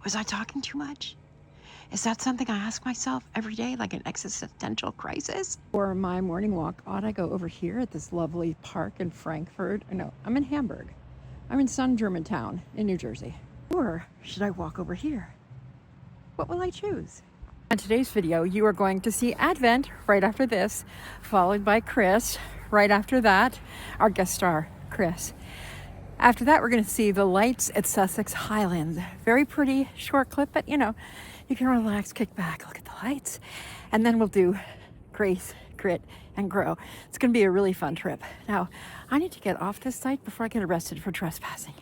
Was I talking too much? Is that something I ask myself every day, like an existential crisis? For my morning walk, ought I go over here at this lovely park in Frankfurt? No, I'm in Hamburg. I'm in Sun Germantown in New Jersey. Or should I walk over here? What will I choose? In today's video, you are going to see Advent right after this, followed by Chris right after that, our guest star, Chris. After that, we're going to see the lights at Sussex Highlands. Very pretty, short clip, but you know, you can relax, kick back, look at the lights, and then we'll do Grace, Grit, and Grow. It's going to be a really fun trip. Now, I need to get off this site before I get arrested for trespassing.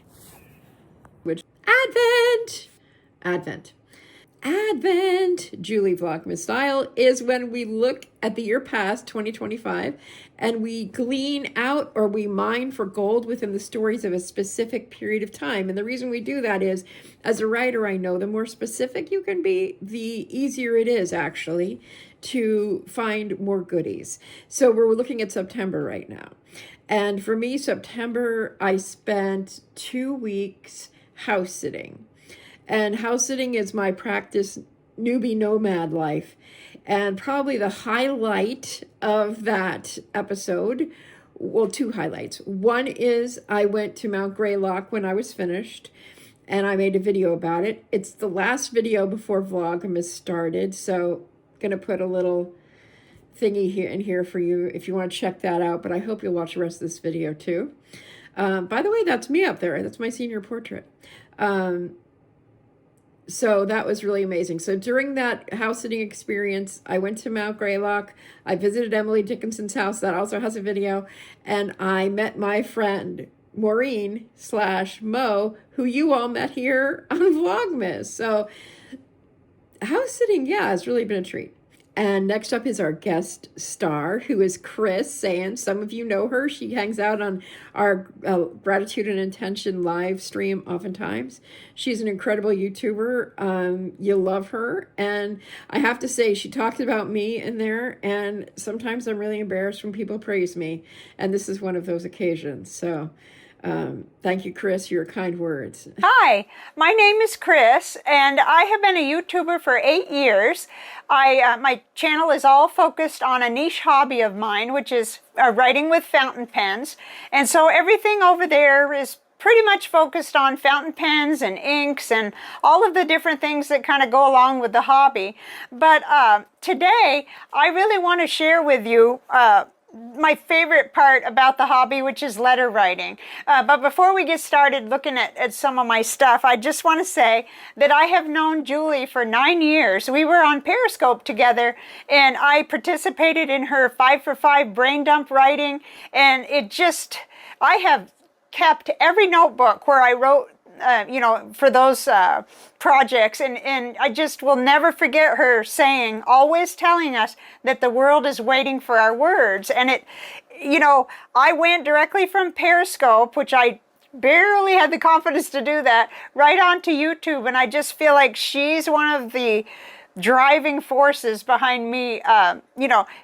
Which Advent, Julie Vlogmas style, is when we look at the year past, 2025, and we glean out or we mine for gold within the stories of a specific period of time. And the reason we do that is, as a writer, I know the more specific you can be, the easier it is actually to find more goodies. So we're looking at September right now. And for me, September, I spent 2 weeks house sitting. And house sitting is my practice newbie nomad life. And probably the highlight of that episode, well, 2 highlights. One is I went to Mount Greylock when I was finished, and I made a video about it. It's the last video before Vlogmas started, so I'm going to put a little thingy here in here for you if you want to check that out, but I hope you'll watch the rest of this video too. By the way, that's me up there. That's my senior portrait. So that was really amazing. So during that house sitting experience, I went to Mount Greylock. I visited Emily Dickinson's house. That also has a video. And I met my friend, Maureen/Mo, who you all met here on Vlogmas. So house sitting, yeah, has really been a treat. And next up is our guest star, who is Chris Saenz. Some of you know her. She hangs out on our Gratitude and Intention live stream oftentimes. She's an incredible YouTuber. You'll love her. And I have to say, she talks about me in there, and sometimes I'm really embarrassed when people praise me. And this is one of those occasions. So thank you, Chris, for your kind words. Hi, my name is Chris, and I have been a YouTuber for 8 years. My channel is all focused on a niche hobby of mine, which is writing with fountain pens. And so everything over there is pretty much focused on fountain pens and inks and all of the different things that kind of go along with the hobby. But today, I really want to share with you my favorite part about the hobby, which is letter writing. But before we get started looking at some of my stuff, I just want to say that I have known Julie for 9 years. We were on Periscope together, and I participated in her 5 for 5 brain dump writing, and I have kept every notebook where I wrote for those projects. And I just will never forget her saying, always telling us that the world is waiting for our words. And I went directly from Periscope, which I barely had the confidence to do that, right onto YouTube. And I just feel like she's one of the driving forces behind me,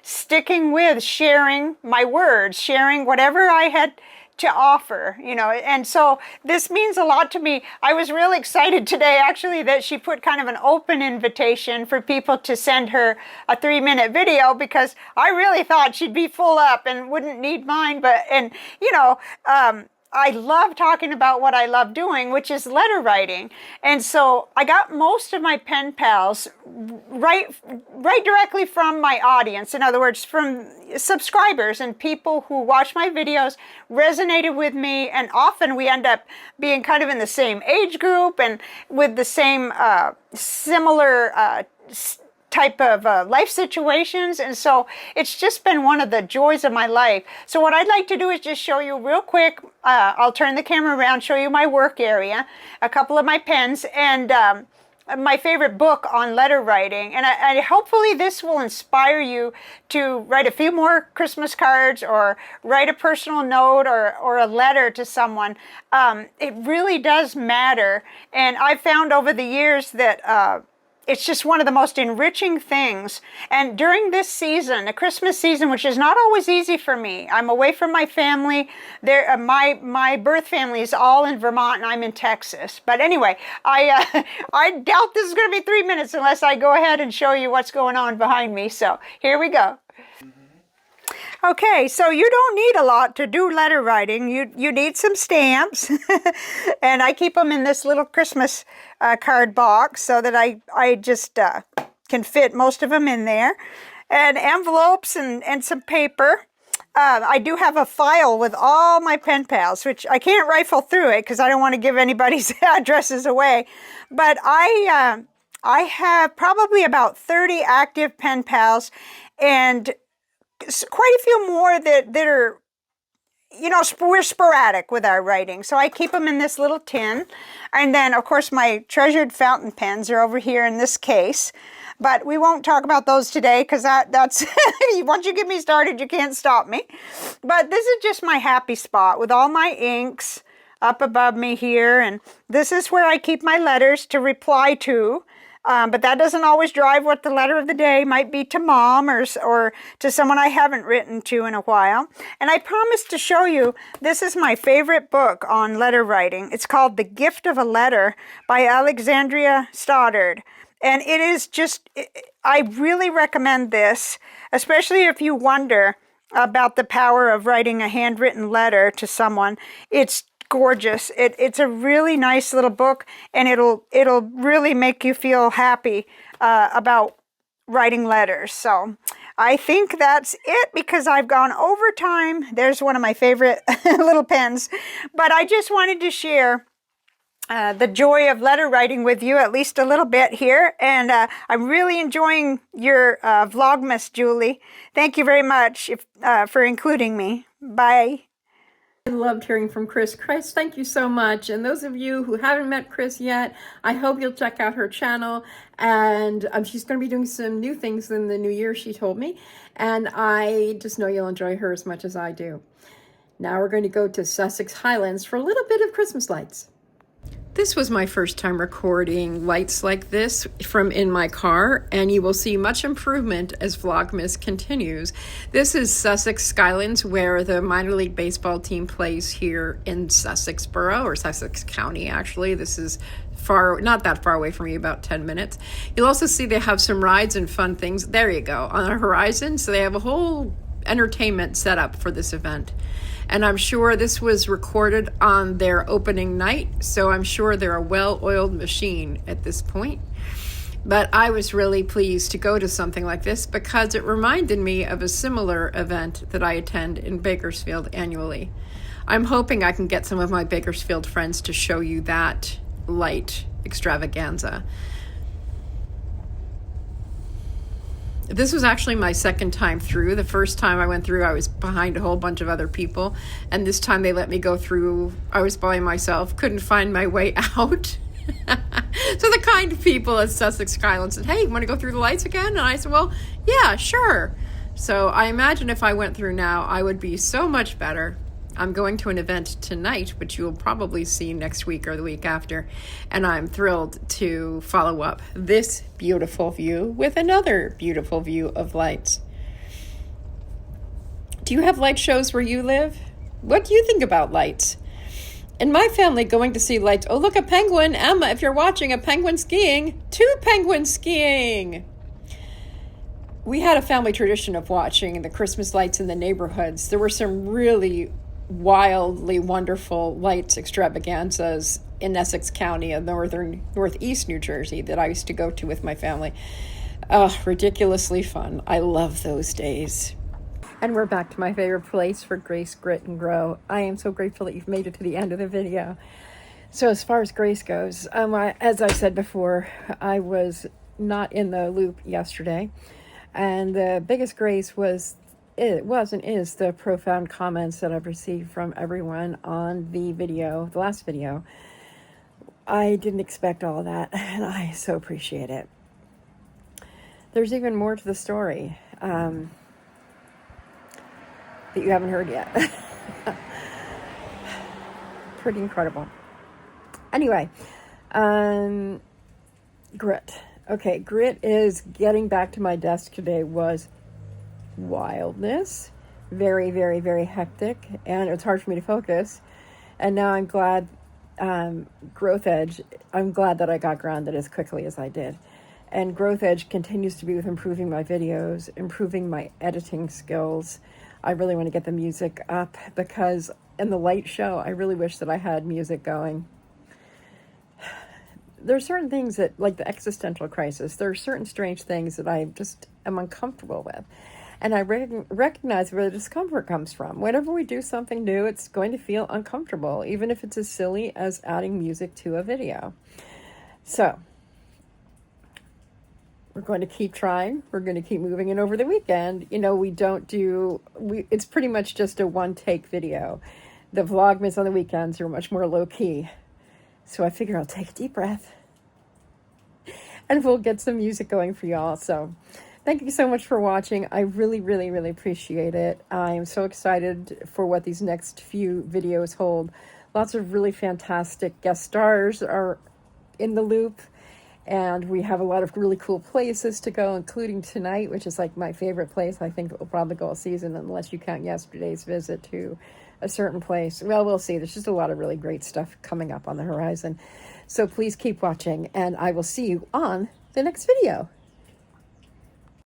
sticking with sharing my words, sharing whatever I had to offer, and so this means a lot to me. I was really excited today, actually, that she put kind of an open invitation for people to send her a 3-minute video, because I really thought she'd be full up and wouldn't need mine. I love talking about what I love doing, which is letter writing. And so I got most of my pen pals right directly from my audience. In other words, from subscribers and people who watch my videos, resonated with me. And often we end up being kind of in the same age group and with the same similar type of life situations. And so it's just been one of the joys of my life. So what I'd like to do is just show you real quick. I'll turn the camera around, show you my work area, a couple of my pens, and my favorite book on letter writing. And I hopefully this will inspire you to write a few more Christmas cards or write a personal note or a letter to someone. It really does matter. And I've found over the years that it's just one of the most enriching things. And during this season, the Christmas season, which is not always easy for me, I'm away from my family. My birth family is all in Vermont, and I'm in Texas. But anyway, I doubt this is going to be 3 minutes unless I go ahead and show you what's going on behind me. So here we go. Okay, so you don't need a lot to do letter writing. You need some stamps, and I keep them in this little Christmas card box so that I just can fit most of them in there, and envelopes and some paper. I do have a file with all my pen pals, which I can't rifle through it because I don't want to give anybody's addresses away, but I have probably about 30 active pen pals, and quite a few more that are, you know, we're sporadic with our writing. So I keep them in this little tin. And then, of course, my treasured fountain pens are over here in this case. But we won't talk about those today because that's, once you get me started, you can't stop me. But this is just my happy spot with all my inks up above me here. And this is where I keep my letters to reply to. But that doesn't always drive what the letter of the day might be to Mom or to someone I haven't written to in a while. And I promised to show you, this is my favorite book on letter writing. It's called The Gift of a Letter by Alexandria Stoddard. And it is just, I really recommend this, especially if you wonder about the power of writing a handwritten letter to someone. It's gorgeous. It's a really nice little book, and it'll really make you feel happy about writing letters. So I think that's it because I've gone over time. There's one of my favorite little pens, but I just wanted to share the joy of letter writing with you at least a little bit here, and I'm really enjoying your Vlogmas, Julie. Thank you very much for including me. Bye. I loved hearing from Chris. Chris, thank you so much. And those of you who haven't met Chris yet, I hope you'll check out her channel. And she's going to be doing some new things in the new year, she told me. And I just know you'll enjoy her as much as I do. Now we're going to go to Sussex Highlands for a little bit of Christmas lights. This was my first time recording lights like this from in my car, and you will see much improvement as Vlogmas continues. This is Sussex Skylands, where the minor league baseball team plays here in Sussex Borough, or Sussex County, actually. This is not that far away from me, about 10 minutes. You'll also see they have some rides and fun things. There you go, on the horizon. So they have a whole entertainment set up for this event. And I'm sure this was recorded on their opening night, so I'm sure they're a well-oiled machine at this point. But I was really pleased to go to something like this because it reminded me of a similar event that I attend in Bakersfield annually. I'm hoping I can get some of my Bakersfield friends to show you that light extravaganza. This was actually my second time through. The first time I went through, I was behind a whole bunch of other people. And this time they let me go through. I was by myself, couldn't find my way out. So the kind people at Sussex Skylands said, hey, you want to go through the lights again? And I said, well, yeah, sure. So I imagine if I went through now, I would be so much better. I'm going to an event tonight, which you will probably see next week or the week after, and I'm thrilled to follow up this beautiful view with another beautiful view of lights. Do you have light shows where you live? What do you think about lights? In my family, going to see lights, oh, look, a penguin. Emma, if you're watching, a penguin skiing. 2 penguins skiing. We had a family tradition of watching the Christmas lights in the neighborhoods. There were some really wildly wonderful lights extravaganzas in Essex County and northeast New Jersey that I used to go to with my family. Ridiculously fun. I love those days. And we're back to my favorite place for Grace, Grit, and Grow. I am so grateful that you've made it to the end of the video. So as far as Grace goes, as I said before, I was not in the loop yesterday. And the biggest grace is the profound comments that I've received from everyone on the last video. I didn't expect all that, and I so appreciate it. There's even more to the story that you haven't heard yet. Pretty incredible. Anyway, grit. Okay, grit is getting back to my desk today was wildness. Very, very, very hectic. And it was hard for me to focus. And now I'm glad, Growth Edge, I'm glad that I got grounded as quickly as I did. And Growth Edge continues to be with improving my videos, improving my editing skills. I really want to get the music up because in the light show, I really wish that I had music going. There are certain things that, like the existential crisis, there are certain strange things that I just am uncomfortable with. And I recognize where the discomfort comes from. Whenever we do something new, it's going to feel uncomfortable, even if it's as silly as adding music to a video. So, we're going to keep trying. We're going to keep moving. And over the weekend, it's pretty much just a one-take video. The Vlogmas on the weekends are much more low-key. So I figure I'll take a deep breath and we'll get some music going for y'all. So thank you so much for watching. I really, really, really appreciate it. I'm so excited for what these next few videos hold. Lots of really fantastic guest stars are in the loop. And we have a lot of really cool places to go, including tonight, which is like my favorite place. I think it will probably go all season unless you count yesterday's visit to a certain place. Well, we'll see. There's just a lot of really great stuff coming up on the horizon. So please keep watching, and I will see you on the next video.